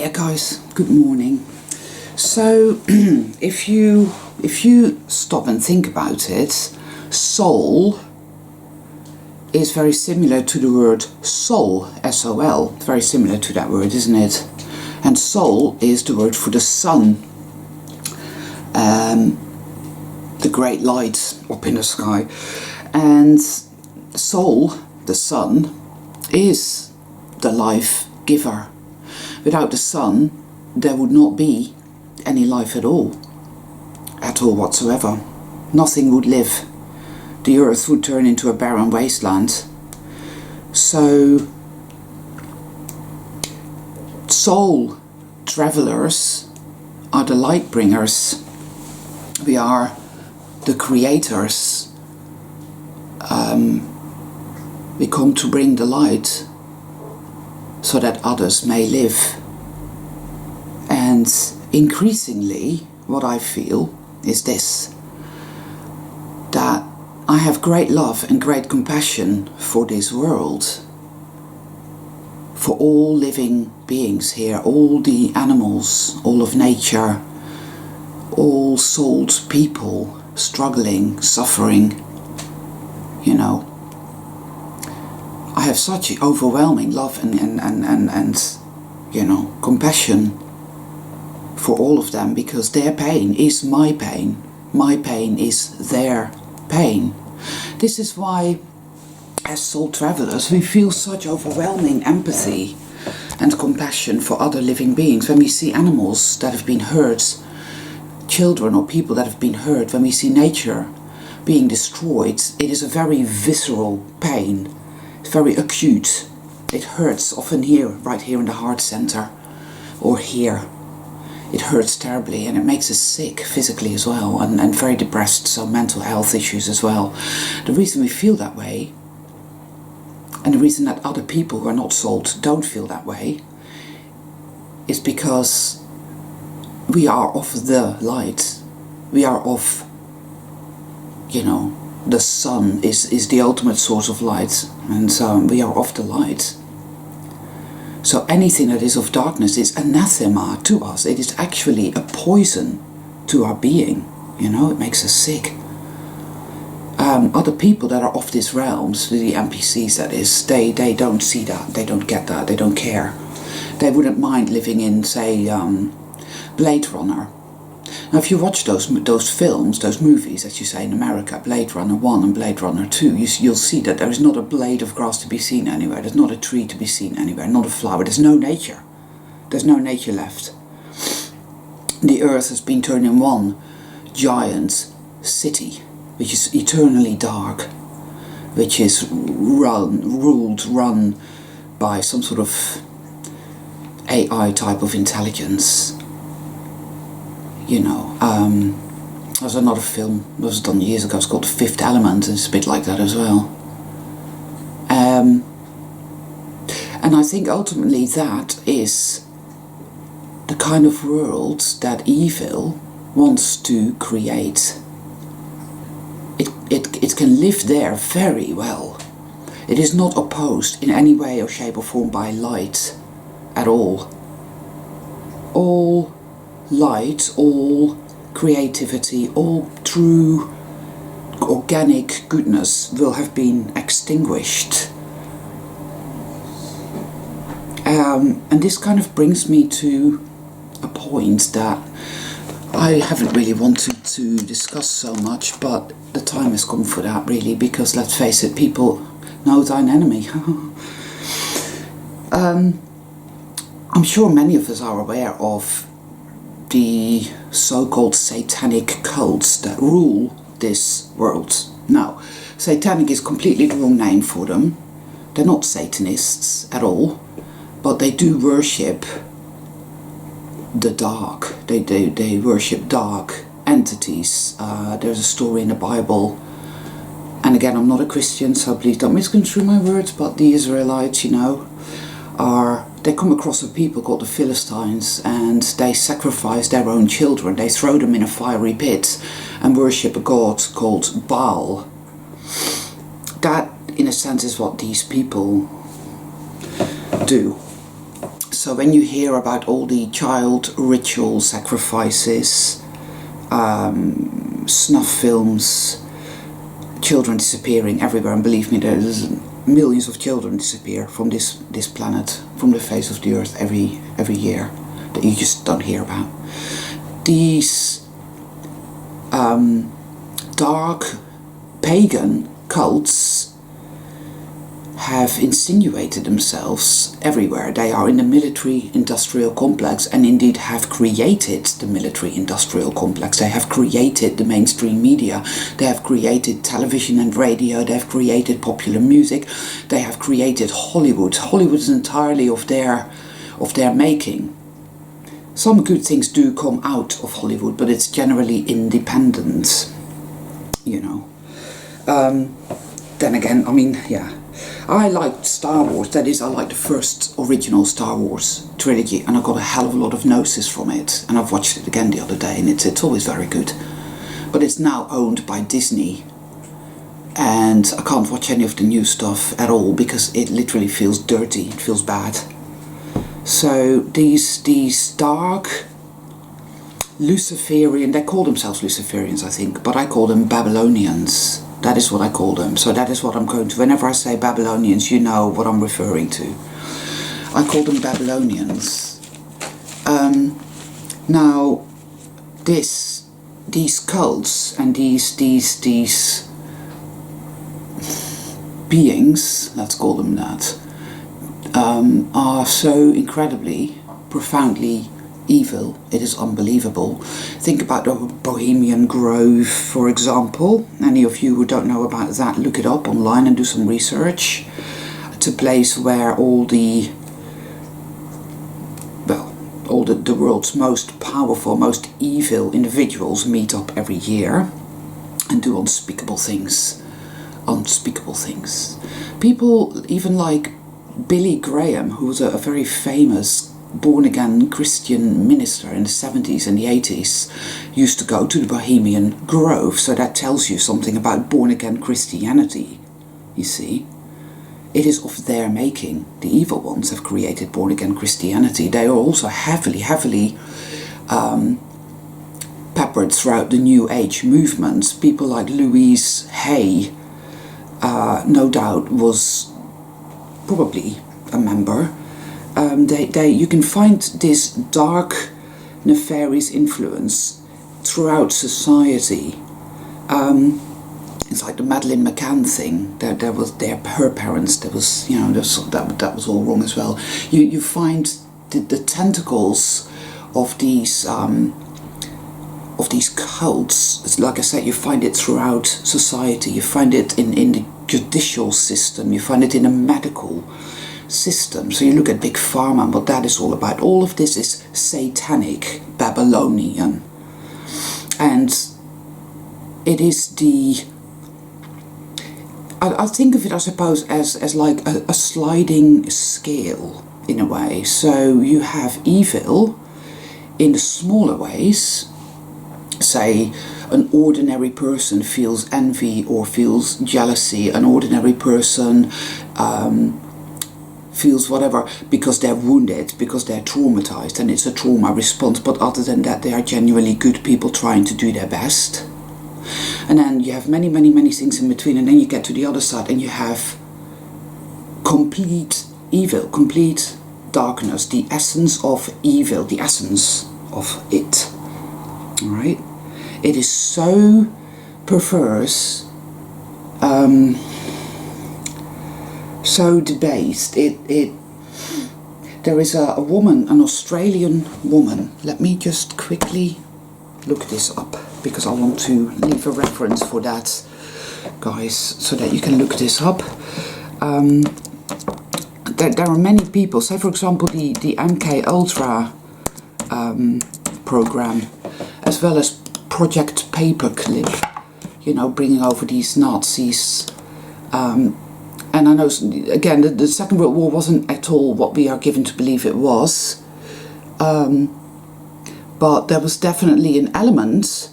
Hiya guys, good morning. So if you stop and think about it, soul is very similar to the word sol, S-O-L, very similar to that word, isn't it? And sol is the word for the sun, the great light up in the sky. And sol, the sun, is the life giver. Without the sun, there would not be any life at all whatsoever. Nothing would live. The earth would turn into a barren wasteland. So, soul travelers are the light bringers. We are the creators. We come to bring the light so that others may live. And increasingly, what I feel is this, that I have great love and great compassion for this world, for all living beings here, all the animals, all of nature, all souled people struggling, suffering, you know. I have such overwhelming love and compassion for all of them, because their pain is my pain is their pain. This is why, as soul travelers, we feel such overwhelming empathy and compassion for other living beings. When we see animals that have been hurt, children or people that have been hurt, when we see nature being destroyed, it is a very visceral pain. It's very acute. It hurts often here, right here in the heart center, or here. It hurts terribly, and it makes us sick physically as well, and very depressed, so mental health issues as well. The reason we feel that way, and the reason that other people who are not souled don't feel that way, is because we are of the light. We are of, the sun is the ultimate source of light, and so we are of the light. So anything that is of darkness is anathema to us. It is actually a poison to our being. It makes us sick. Other people that are of this realm, the NPCs that is, they don't see that, they don't get that, they don't care. They wouldn't mind living in, say, Blade Runner. Now if you watch those films, those movies, as you say in America, Blade Runner 1 and Blade Runner 2, you'll see that there is not a blade of grass to be seen anywhere, there's not a tree to be seen anywhere, not a flower, there's no nature. There's no nature left. The earth has been turned in one giant city, which is eternally dark, which is run by some sort of AI type of intelligence. There's another film that was done years ago, it's called The Fifth Element, and it's a bit like that as well. And I think ultimately that is the kind of world that evil wants to create. It can live there very well. It is not opposed in any way or shape or form by light at all. All light, all creativity, all true organic goodness will have been extinguished. And this kind of brings me to a point that I haven't really wanted to discuss so much, but the time has come for that really, because let's face it, people know thine enemy. I'm sure many of us are aware of the so-called satanic cults that rule this world. Now, satanic is completely the wrong name for them. They're not Satanists at all, but they do worship the dark. They worship dark entities. There's a story in the Bible, and again, I'm not a Christian, so please don't misconstrue my words, but the Israelites, they come across a people called the Philistines, and they sacrifice their own children. They throw them in a fiery pit and worship a god called Baal. That, in a sense, is what these people do. So when you hear about all the child ritual sacrifices, snuff films, children disappearing everywhere, and believe me, there's millions of children disappear from this planet, from the face of the earth every year, that you just don't hear about. These dark pagan cults have insinuated themselves everywhere. They are in the military-industrial complex, and indeed have created the military-industrial complex. They have created the mainstream media. They have created television and radio. They have created popular music. They have created Hollywood. Hollywood is entirely of their making. Some good things do come out of Hollywood, but it's generally independent, you know. Then again, I mean, yeah. I liked Star Wars, that is, I liked the first original Star Wars trilogy, and I got a hell of a lot of gnosis from it, and I've watched it again the other day, and it's always very good. But it's now owned by Disney, and I can't watch any of the new stuff at all, because it literally feels dirty, it feels bad. So these dark Luciferian, they call themselves Luciferians, I think, but I call them Babylonians. That is what I call them. So that is what I'm going to. Whenever I say Babylonians, you know what I'm referring to. I call them Babylonians. Now, these cults and these beings, let's call them that, are so incredibly, profoundly evil. It is unbelievable. Think about the Bohemian Grove, for example. Any of you who don't know about that, look it up online and do some research. It's a place where all the world's most powerful, most evil individuals meet up every year and do unspeakable things. Unspeakable things. People even like Billy Graham, who was a very famous born-again Christian minister in the 70s and the 80s, used to go to the Bohemian Grove. So that tells you something about born-again Christianity, you see. It is of their making. The evil ones have created born-again Christianity. They are also heavily peppered throughout the New Age movements. People like Louise Hay, no doubt, was probably a member. You can find this dark, nefarious influence throughout society. It's like the Madeleine McCann thing. There was her parents. There was, you know, that was all wrong as well. You find the tentacles of these cults. Like I said, you find it throughout society. You find it in the judicial system. You find it in the medical system. So you look at Big Pharma and what that is all about. All of this is satanic, Babylonian, and it is I think of it, I suppose, as like a sliding scale in a way. So you have evil in the smaller ways. Say an ordinary person feels envy or feels jealousy. An ordinary person feels whatever because they're wounded, because they're traumatized, and it's a trauma response. But other than that, they are genuinely good people trying to do their best. And then you have many things in between, and then you get to the other side and you have complete evil, complete darkness, the essence of evil, the essence of it. Alright? It is so perverse, so debased. There is a woman, an Australian woman. Let me just quickly look this up, because I want to leave a reference for that, guys, so that you can look this up. There are many people. Say, for example, the MK Ultra program, as well as Project Paperclip, you know, bringing over these Nazis. And I know, again, the Second World War wasn't at all what we are given to believe it was. But there was definitely an element,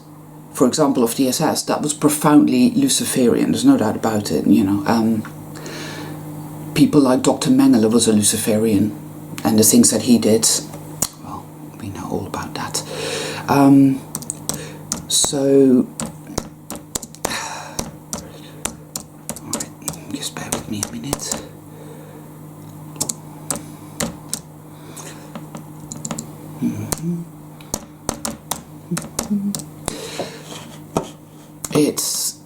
for example, of the SS that was profoundly Luciferian. There's no doubt about it, you know. People like Dr. Mengele was a Luciferian. and the things that he did, well, we know all about that. So, alright, just bear with me a minute. It's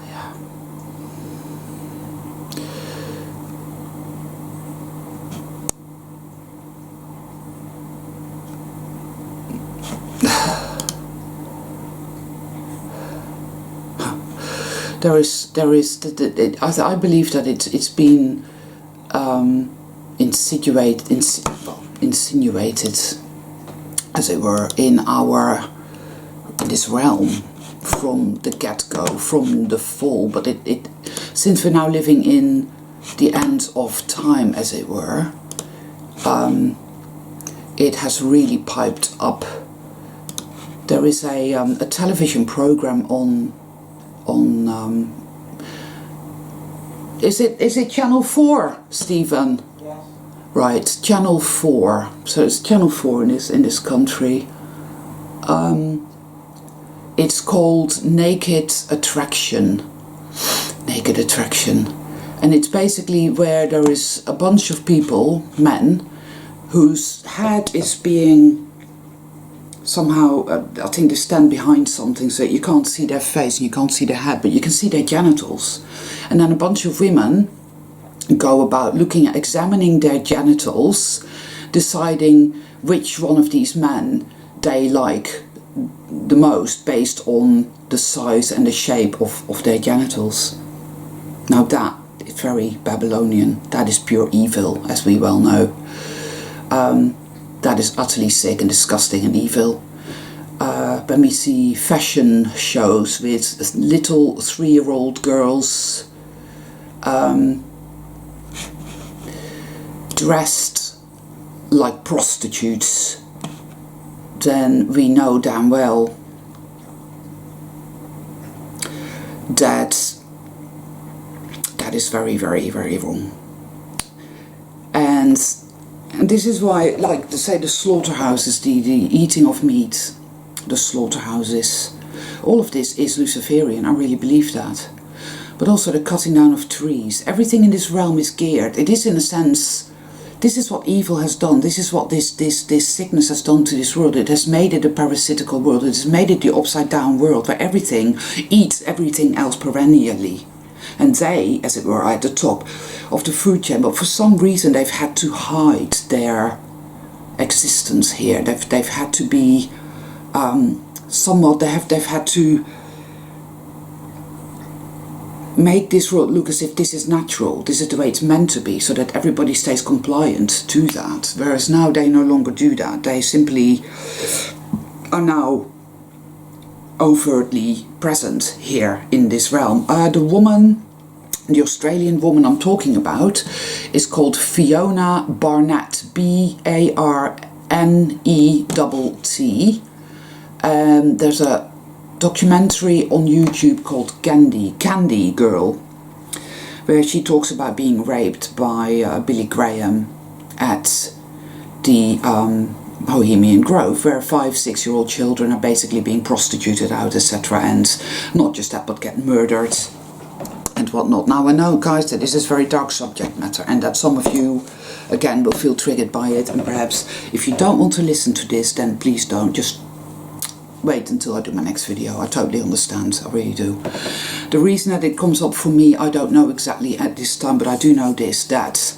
yeah. There is I believe that it's been insinuated, as it were, in this realm from the get-go, from the fall. But it since we're now living in the end of time, as it were, it has really piped up. There is a television program on is it Channel 4, Stephen? Yes. Right, Channel 4. So it's Channel 4 in this country. It's called Naked Attraction. Naked Attraction. And it's basically where there is a bunch of people, men, whose head is being somehow, I think they stand behind something so that you can't see their face and you can't see their head, but you can see their genitals. And then a bunch of women go about examining their genitals, deciding which one of these men they like the most based on the size and the shape of their genitals. Now that is very Babylonian. That is pure evil, as we well know. That is utterly sick and disgusting and evil. When we see fashion shows with little 3-year-old girls dressed like prostitutes, then we know damn well that that is very, very, very wrong. And this is why, like to say, the slaughterhouses, the eating of meat, the slaughterhouses, all of this is Luciferian. I really believe that. But also the cutting down of trees. Everything in this realm is geared. It is, in a sense, this is what evil has done. This is what this sickness has done to this world. It has made it a parasitical world. It has made it the upside down world where everything eats everything else perennially. And they, as it were, are at the top of the food chain. But for some reason they've had to hide their existence here. They've had to be somewhat, they've had to make this world look as if this is natural, this is the way it's meant to be, so that everybody stays compliant to that. Whereas now they no longer do that. They simply are now overtly present here in this realm. The Australian woman I'm talking about is called Fiona Barnett, B-A-R-N-E-T-T. There's a documentary on YouTube called Candy Girl, where she talks about being raped by Billy Graham at the Bohemian Grove, where 5-6-year-old children are basically being prostituted out, etc. And not just that, but get murdered and whatnot. Now I know, guys, that this is very dark subject matter, and that some of you, again, will feel triggered by it, and perhaps if you don't want to listen to this, then please don't. Just wait until I do my next video. I totally understand, I really do. The reason that it comes up for me, I don't know exactly at this time, but I do know this, that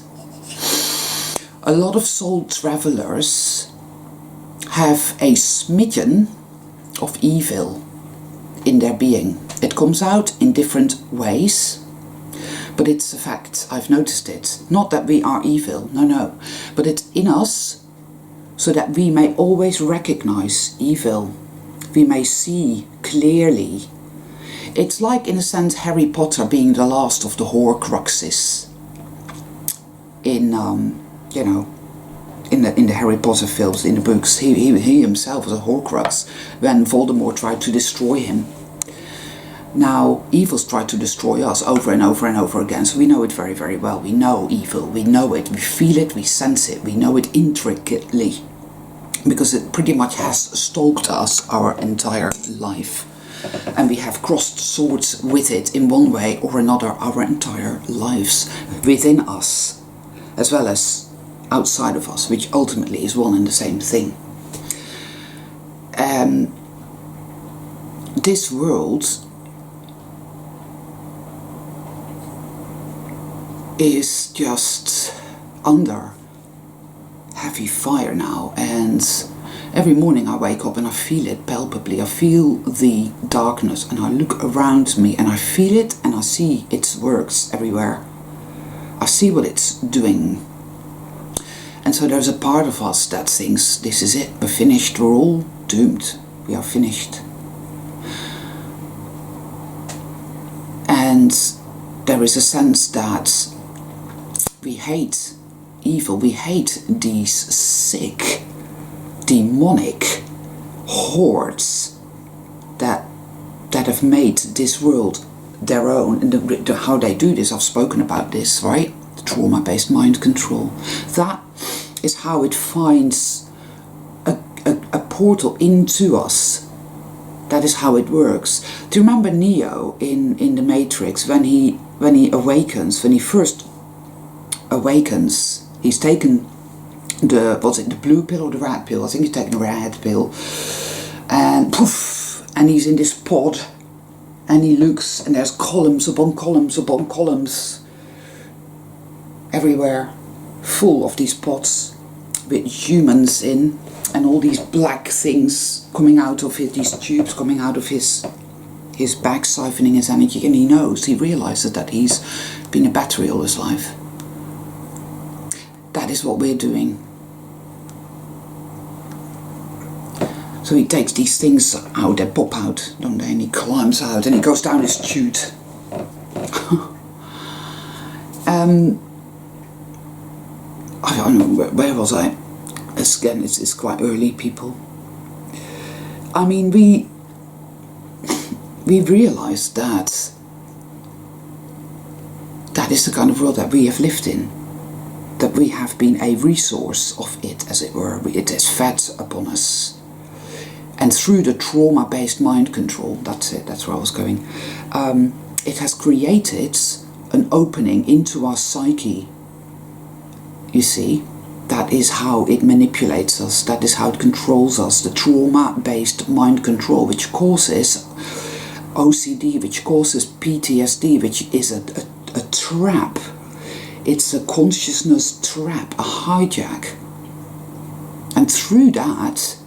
a lot of soul travelers have a smidgen of evil in their being. It comes out in different ways, but it's a fact. I've noticed it. Not that we are evil, no, but it's in us so that we may always recognize evil. We may see clearly. It's like, in a sense, Harry Potter being the last of the Horcruxes in, in the Harry Potter films, in the books. He himself was a Horcrux when Voldemort tried to destroy him. Now, evils try to destroy us over and over and over again, so we know it very, very well. We know evil, we know it, we feel it, we sense it, we know it intricately, because it pretty much has stalked us our entire life. And we have crossed swords with it in one way or another our entire lives, within us, as well as outside of us, which ultimately is one and the same thing. This world is just under heavy fire now, and every morning I wake up and I feel it palpably. I feel the darkness and I look around me and I feel it and I see its works everywhere. I see what it's doing. And so there's a part of us that thinks, this is it, we're finished, we're all doomed, we are finished. And there is a sense that we hate evil, we hate these sick, demonic hordes that have made this world their own. And how they do this, I've spoken about this, right? Trauma-based mind control. That is how it finds a portal into us. That is how it works. Do you remember Neo in the Matrix, when he awakens, when he first awakens, he's taken the blue pill or the red pill? I think he's taken the red pill, and poof, and he's in this pod, and he looks, and there's columns upon columns upon columns everywhere, full of these pots with humans in, and all these black things coming out of it, these tubes coming out of his back, siphoning his energy. And he realizes that he's been a battery all his life. That is what we're doing. So he takes these things out, they pop out, don't they? And he climbs out and he goes down this chute. I don't know, where was I? Again, it's quite early, people. I mean, we realised that is the kind of world that we have lived in. That we have been a resource of it, as it were. It has fed upon us. And through the trauma-based mind control, that's it, that's where I was going, it has created an opening into our psyche. You see, that is how it manipulates us, that is how it controls us. The trauma-based mind control, which causes OCD, which causes PTSD, which is a trap. It's a consciousness trap, a hijack. And through that,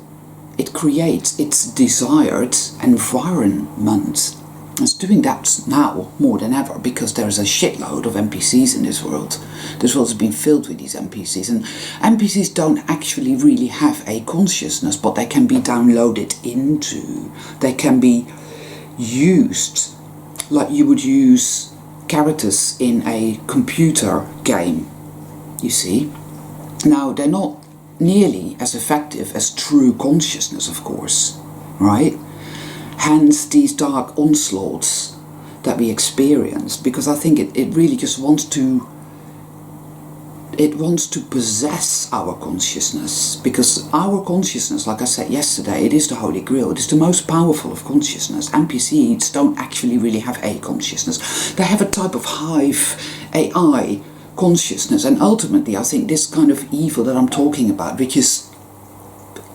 it creates its desired environment. It's doing that now more than ever, because there's a shitload of NPCs in this world. This world has been filled with these NPCs, and NPCs don't actually really have a consciousness, but they can be downloaded into. They can be used like you would use characters in a computer game, you see. Now, they're not nearly as effective as true consciousness, of course, right? Hence these dark onslaughts that we experience, because I think it really just wants to possess our consciousness, because our consciousness, like I said yesterday, it is the Holy Grail. It is the most powerful of consciousness. NPCs don't actually really have a consciousness. They have a type of hive AI consciousness, and ultimately I think this kind of evil that I'm talking about, which is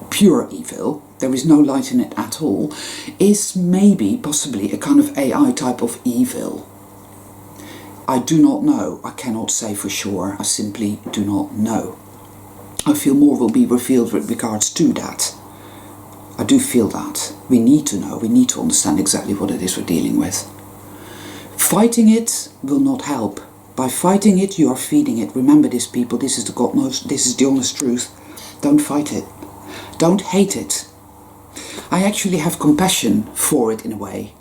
pure evil, there is no light in it at all, is maybe possibly a kind of AI type of evil. I do not know. I cannot say for sure. I simply do not know. I feel more will be revealed with regards to that. I do feel that. We need to know. We need to understand exactly what it is we're dealing with. Fighting it will not help. By fighting it, you are feeding it. Remember this, people. This is the honest truth. Don't fight it. Don't hate it. I actually have compassion for it in a way,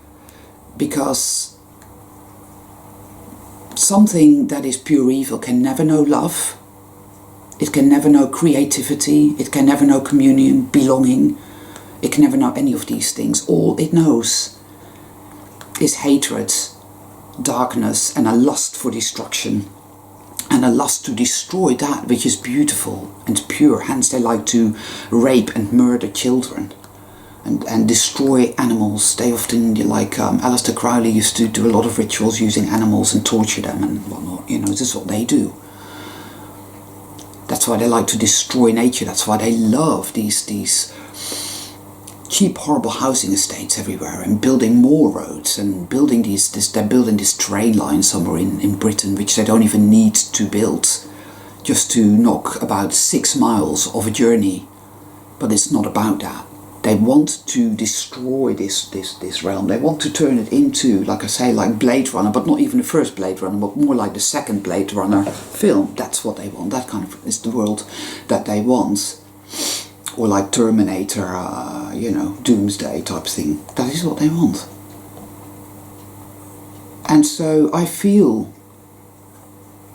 because something that is pure evil can never know love. It can never know creativity. It can never know communion, belonging. It can never know any of these things. All it knows is hatred, darkness, and a lust for destruction, and a lust to destroy that which is beautiful and pure. Hence they like to rape and murder children and destroy animals. They often, like Aleister Crowley used to do a lot of rituals using animals and torture them and whatnot. You know, this is what they do. That's why they like to destroy nature. That's why they love these cheap, horrible housing estates everywhere, and building more roads, and building they're building this train line somewhere in Britain, which they don't even need to build, just to knock about 6 miles of a journey. But it's not about that. They want to destroy this realm. They want to turn it into, like I say, like Blade Runner, but not even the first Blade Runner, but more like the second Blade Runner film. That's what they want. That kind of is the world that they want. Or like Terminator, you know, Doomsday type thing. That is what they want. And so I feel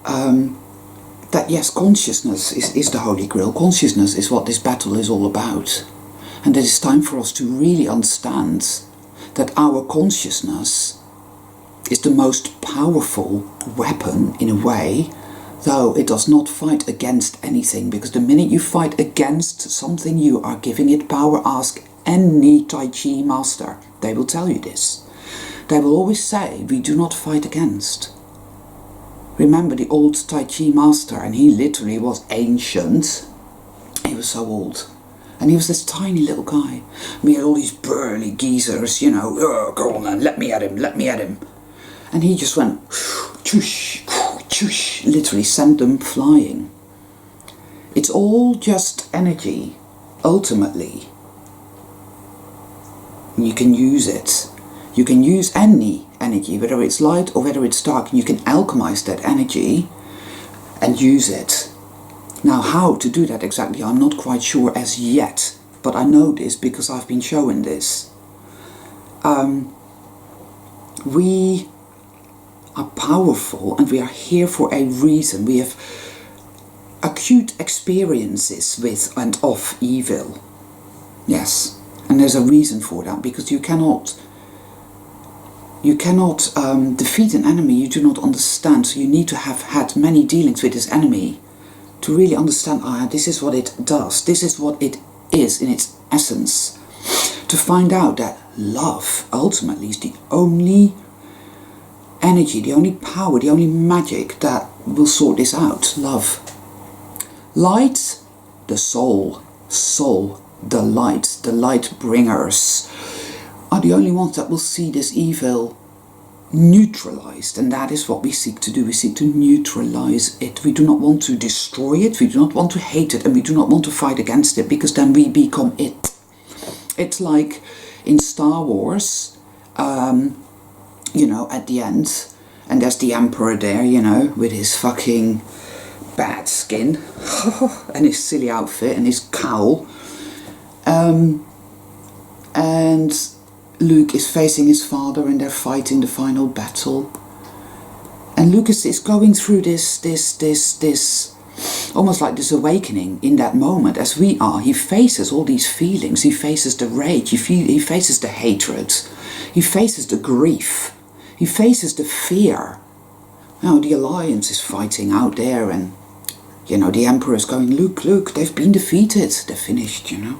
that yes, consciousness is the Holy Grail. Consciousness is what this battle is all about. And it is time for us to really understand that our consciousness is the most powerful weapon in a way, though it does not fight against anything, because the minute you fight against something, you are giving it power. Ask any Tai Chi master, they will tell you this. They will always say, we do not fight against. Remember the old Tai Chi master, and he literally was ancient. He was so old. And he was this tiny little guy. We had all these burly geezers, you know, oh, go on then, let me at him, let me at him. And he just went, choosh, choosh, literally sent them flying. It's all just energy, ultimately. You can use it. You can use any energy, whether it's light or whether it's dark, and you can alchemize that energy and use it. Now, how to do that exactly, I'm not quite sure as yet, but I know this because I've been shown this. We are powerful, and we are here for a reason. We have acute experiences with and of evil. Yes, and there's a reason for that, because you cannot defeat an enemy you do not understand. So you need to have had many dealings with this enemy to really understand, this is what it does, this is what it is in its essence. To find out that love ultimately is the only energy, the only power, the only magic that will sort this out. Love. Light, the soul, the light bringers are the only ones that will see this evil neutralized, and that is what we seek to do. We seek to neutralize it. We do not want to destroy it, we do not want to hate it, and we do not want to fight against it, because then we become it. It's like in Star Wars, you know, at the end, and there's the Emperor there, you know, with his fucking bad skin and his silly outfit and his cowl, and Luke is facing his father, and they're fighting the final battle. And Lucas is going through this almost like this awakening in that moment, as we are. He faces all these feelings. He faces the rage. He faces the hatred. He faces the grief. He faces the fear. Now the Alliance is fighting out there, and you know, the Emperor is going, Luke, they've been defeated. They're finished, you know.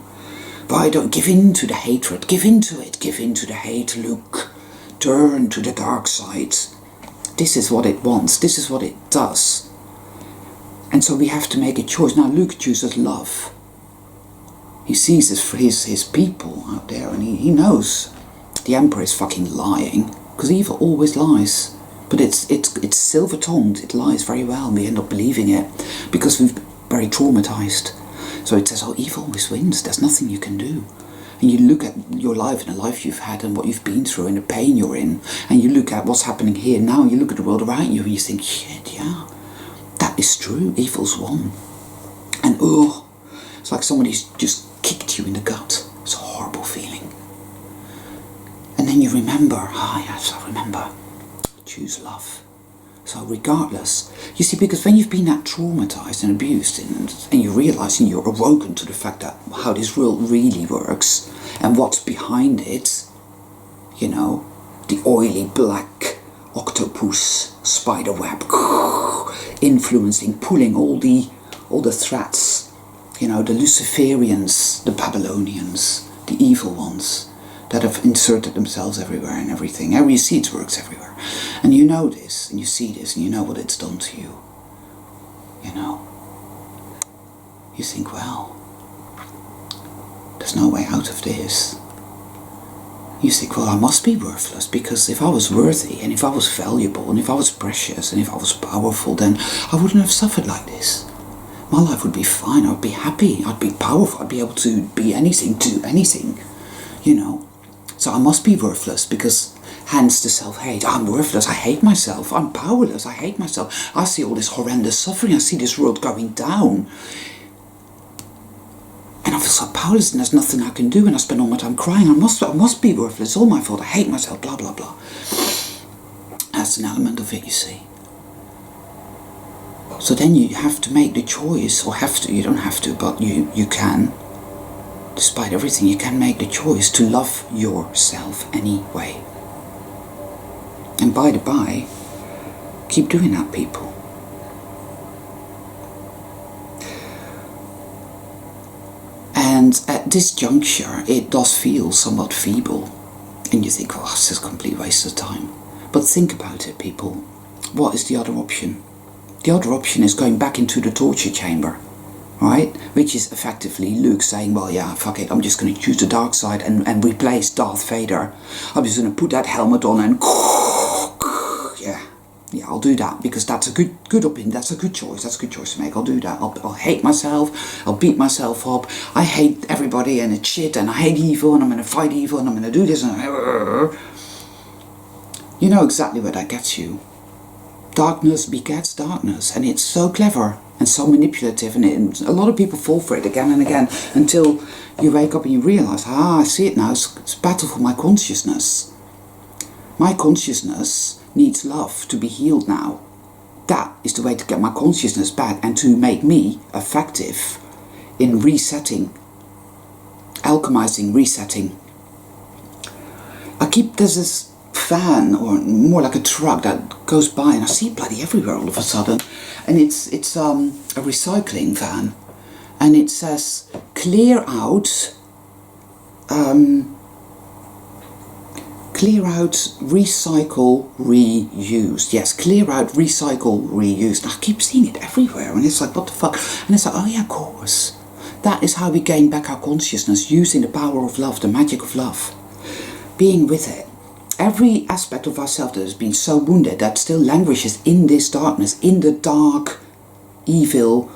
Why don't give in to the hatred? Give into it. Give into the hate, Luke. Turn to the dark side. This is what it wants. This is what it does. And so we have to make a choice. Now Luke chooses love. He sees his people out there, and he knows the Emperor is fucking lying, because evil always lies. But it's silver-tongued. It lies very well, and we end up believing it because we've been very traumatized. So it says, oh, evil always wins. There's nothing you can do. And you look at your life and the life you've had and what you've been through and the pain you're in, and you look at what's happening here now, you look at the world around you and you think, shit, yeah, that is true. Evil's won. And it's like somebody's just kicked you in the gut. It's a horrible feeling. And then you remember, yes, I remember. Choose love. So regardless, you see, because when you've been that traumatized and abused, and you realise and you're awoken to the fact that how this world really works and what's behind it, you know, the oily black octopus spider web, influencing, pulling all the threats, you know, the Luciferians, the Babylonians, the evil ones that have inserted themselves everywhere and everything. You see it works everywhere. And you know this, and you see this, and you know what it's done to you. You know. You think, well, there's no way out of this. You think, well, I must be worthless, because if I was worthy, and if I was valuable, and if I was precious, and if I was powerful, then I wouldn't have suffered like this. My life would be fine, I'd be happy, I'd be powerful, I'd be able to be anything, do anything, you know. So I must be worthless, because hence the self-hate. I'm worthless, I hate myself, I'm powerless, I hate myself. I see all this horrendous suffering, I see this world going down. And I feel so powerless, and there's nothing I can do, and I spend all my time crying. I must be worthless, it's all my fault, I hate myself, blah blah blah. That's an element of it, you see. So then you have to make the choice, or have to, you don't have to, but you can. Despite everything, you can make the choice to love yourself anyway. And by the by, keep doing that, people. And at this juncture, it does feel somewhat feeble. And you think, oh, this is a complete waste of time. But think about it, people. What is the other option? The other option is going back into the torture chamber, right? Which is effectively Luke saying, well, yeah, fuck it, I'm just going to choose the dark side and replace Darth Vader. I'm just going to put that helmet on and yeah, I'll do that, because that's a good opinion, that's a good choice to make. I'll do that. I'll hate myself, I'll beat myself up, I hate everybody and it's shit, and I hate evil, and I'm going to fight evil, and I'm going to do this, and you know exactly where that gets you. Darkness begets darkness, and it's so clever and so manipulative, and a lot of people fall for it again and again until you wake up and you realise, I see it now, it's a battle for my consciousness. My consciousness needs love to be healed now. That is the way to get my consciousness back and to make me effective in resetting, alchemizing, resetting. There's this van, or more like a truck, that goes by, and I see it bloody everywhere all of a sudden, and it's a recycling van, and it says clear out, recycle, reuse. Yes, clear out, recycle, reuse. And I keep seeing it everywhere, and it's like, what the fuck? And it's like, oh yeah, of course. That is how we gain back our consciousness, using the power of love, the magic of love. Being with it. Every aspect of ourselves that has been so wounded, that still languishes in this darkness, in the dark, evil,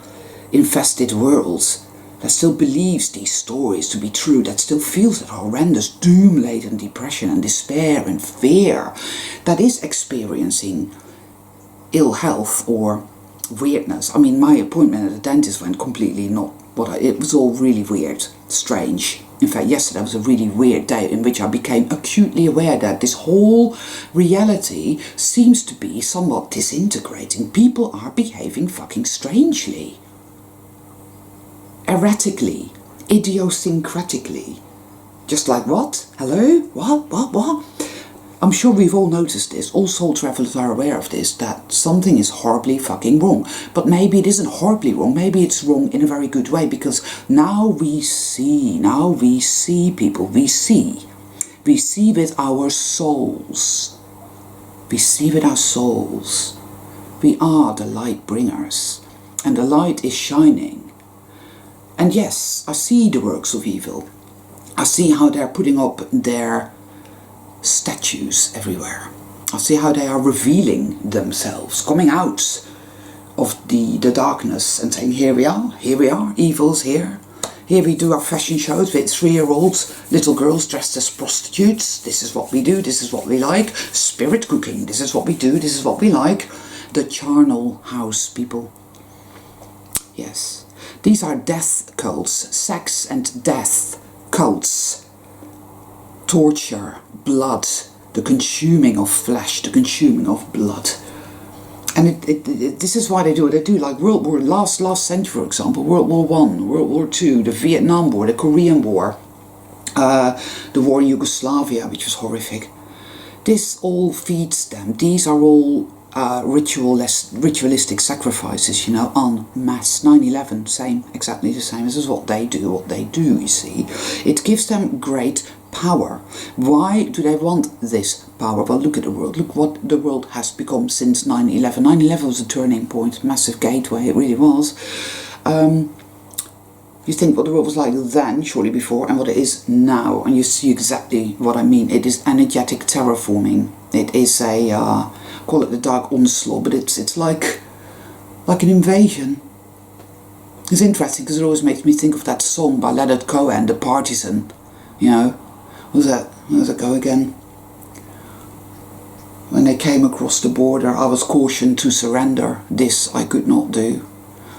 infested worlds, that still believes these stories to be true, that still feels that horrendous doom-laden depression and despair and fear, that is experiencing ill health or weirdness. I mean, my appointment at the dentist went completely it was all really weird, strange. In fact, yesterday was a really weird day in which I became acutely aware that this whole reality seems to be somewhat disintegrating. People are behaving fucking strangely. Erratically. Idiosyncratically. Just like, what? Hello? What? I'm sure we've all noticed this. All soul travelers are aware of this, that something is horribly fucking wrong. But maybe it isn't horribly wrong. Maybe it's wrong in a very good way, because now we see people. We see with our souls. We see with our souls. We are the light bringers, and the light is shining. And yes, I see the works of evil. I see how they're putting up their statues everywhere. I see how they are revealing themselves, coming out of the darkness and saying, here we are, evil's here. Here we do our fashion shows with 3-year-olds, little girls dressed as prostitutes. This is what we do, this is what we like. Spirit cooking, this is what we do, this is what we like. The charnel house people. Yes, these are death cults, sex and death cults. Torture, blood, the consuming of flesh, the consuming of blood. And this is why they do what they do, like World War, last century, for example, World War I, World War II, the Vietnam War, the Korean War, the war in Yugoslavia, which was horrific. This all feeds them. These are all ritualistic sacrifices, you know, en masse. 9/11, same, exactly the same. This is what they do, you see. It gives them great power. Why do they want this power? Well, look at the world. Look what the world has become since 9/11. 9/11 was a turning point, massive gateway, it really was. You think what the world was like then, surely before, and what it is now, and you see exactly what I mean. It is energetic terraforming. It is a, call it the dark onslaught, but it's like an invasion. It's interesting because it always makes me think of that song by Leonard Cohen, The Partisan. You know, how does it go again? When they came across the border, I was cautioned to surrender. This I could not do.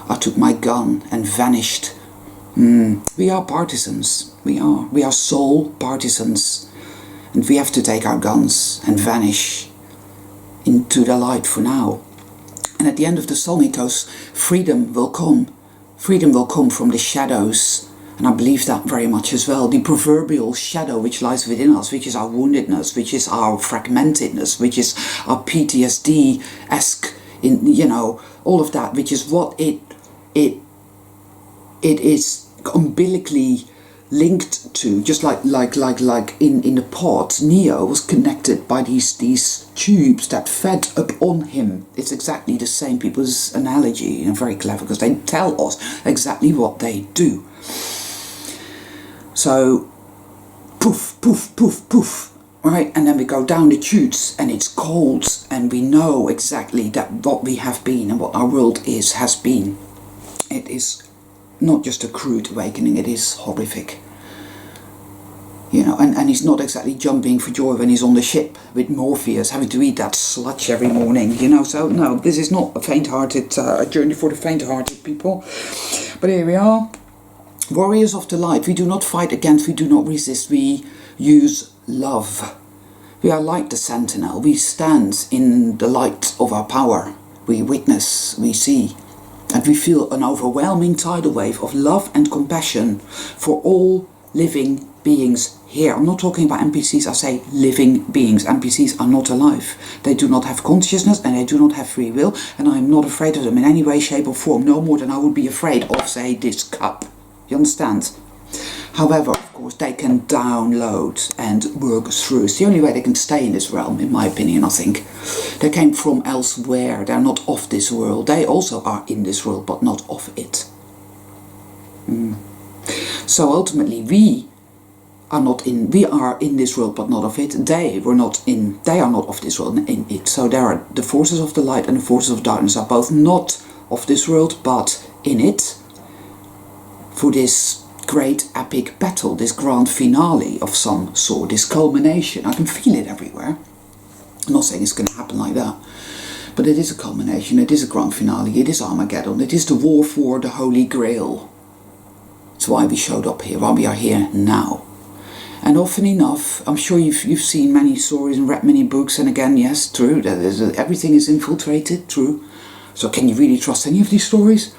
I took my gun and vanished. We are partisans. We are soul partisans. And we have to take our guns and vanish into the light for now. And at the end of the song it goes, freedom will come. Freedom will come from the shadows. And I believe that very much as well. The proverbial shadow which lies within us, which is our woundedness, which is our fragmentedness, which is our PTSD-esque, you know, all of that, which is what it is umbilically linked to, just like in the pod, Neo was connected by these tubes that fed up on him. It's exactly the same. People's analogy, and very clever because they tell us exactly what they do. So, poof, poof, poof, poof, right? And then we go down the tubes and it's cold and we know exactly that what we have been and what our world has been. It is not just a crude awakening, it is horrific. You know, and he's not exactly jumping for joy when he's on the ship with Morpheus, having to eat that sludge every morning, you know. So, no, this is not a faint-hearted, a journey for the faint-hearted people. But here we are. Warriors of the light. We do not fight against, we do not resist, we use love. We are like the sentinel. We stand in the light of our power. We witness, we see. And we feel an overwhelming tidal wave of love and compassion for all living beings here. I'm not talking about NPCs, I say living beings. NPCs are not alive. They do not have consciousness and they do not have free will. And I'm not afraid of them in any way, shape or form. No more than I would be afraid of, say, this cup. You understand? However, of course, they can download and work through. It's the only way they can stay in this realm, in my opinion, I think. They came from elsewhere. They're not of this world. They also are in this world, but not of it. So ultimately, we are in this world, but not of it. They are not of this world in it. So there are the forces of the light and the forces of darkness are both not of this world, but in it. For this great epic battle, this grand finale of some sort, this culmination. I can feel it everywhere. I'm not saying it's going to happen like that, but it is a culmination, it is a grand finale, it is Armageddon, it is the war for the Holy Grail. It's why we showed up here, why we are here now. And often enough, I'm sure you've seen many stories and read many books, and again, yes, true, everything is infiltrated, true. So can you really trust any of these stories?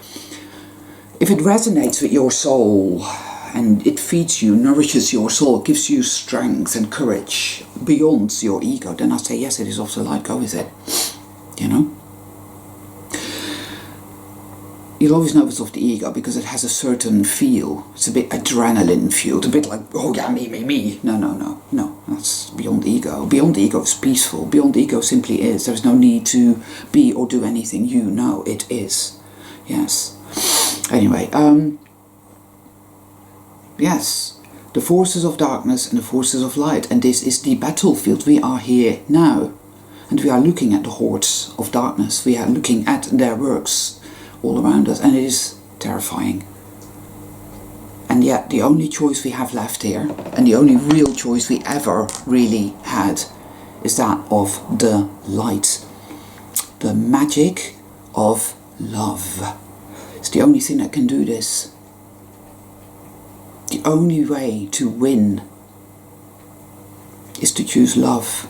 If it resonates with your soul and it feeds you, nourishes your soul, gives you strength and courage beyond your ego, then I say yes, it is of the light, go with it. You know? You'll always know it's of the ego because it has a certain feel. It's a bit adrenaline fueled, a bit like, oh yeah, me. No, that's beyond the ego. Beyond the ego is peaceful. Beyond the ego simply is. There's no need to be or do anything. You know it is. Yes. Anyway, yes, the forces of darkness and the forces of light, and this is the battlefield. We are here now, and we are looking at the hordes of darkness. We are looking at their works all around us, and it is terrifying. And yet, the only choice we have left here, and the only real choice we ever really had, is that of the light, the magic of love. It's the only thing that can do this. The only way to win is to choose love.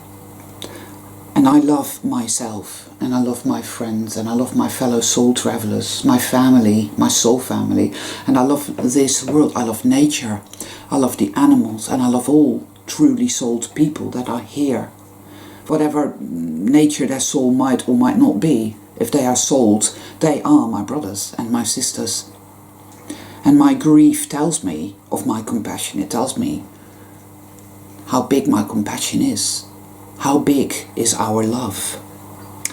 And I love myself, and I love my friends, and I love my fellow soul travelers, my family, my soul family, and I love this world. I love nature, I love the animals, and I love all truly souled people that are here. whatever nature their soul might or might not be, if they are souled, they are my brothers and my sisters. And my grief tells me of my compassion. It tells me how big my compassion is. How big is our love?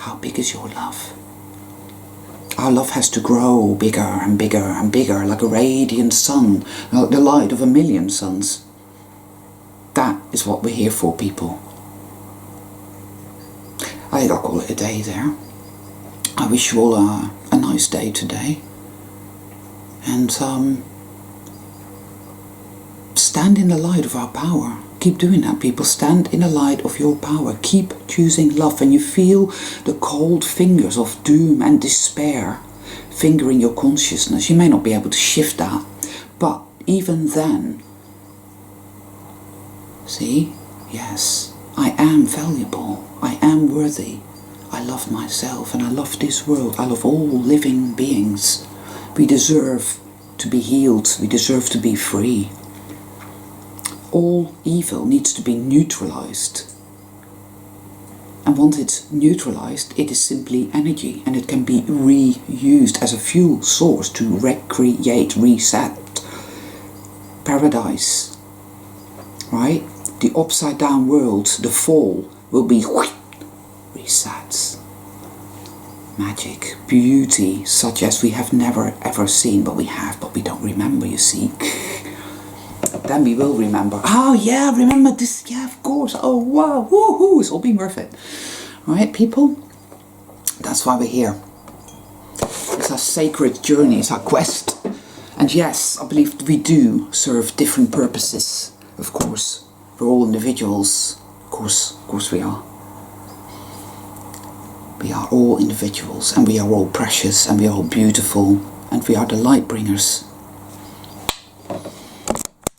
How big is your love? Our love has to grow bigger and bigger and bigger, like a radiant sun, like the light of 1,000,000 suns. That is what we're here for, people. I think I'll call it a day there. I wish you all a nice day today. And stand in the light of our power. Keep doing that, people. Stand in the light of your power. Keep choosing love. When you feel the cold fingers of doom and despair fingering your consciousness, you may not be able to shift that. But even then, see, yes, I am valuable. I am worthy. I love myself and I love this world. I love all living beings. We deserve to be healed. We deserve to be free. All evil needs to be neutralized. And once it's neutralized, it is simply energy, and it can be reused as a fuel source to recreate, reset paradise. Right? The upside down world, the fall, will be reset. Magic, beauty, such as we have never ever seen, but we have, but we don't remember, you see. Then we will remember. Oh yeah, remember this, yeah, of course. Oh wow, woohoo, it's all been worth it. Right, people? That's why we're here. It's our sacred journey, it's our quest. And yes, I believe we do serve different purposes, of course. We're all individuals. Of course we are. We are all individuals, and we are all precious, and we are all beautiful, and we are the light bringers.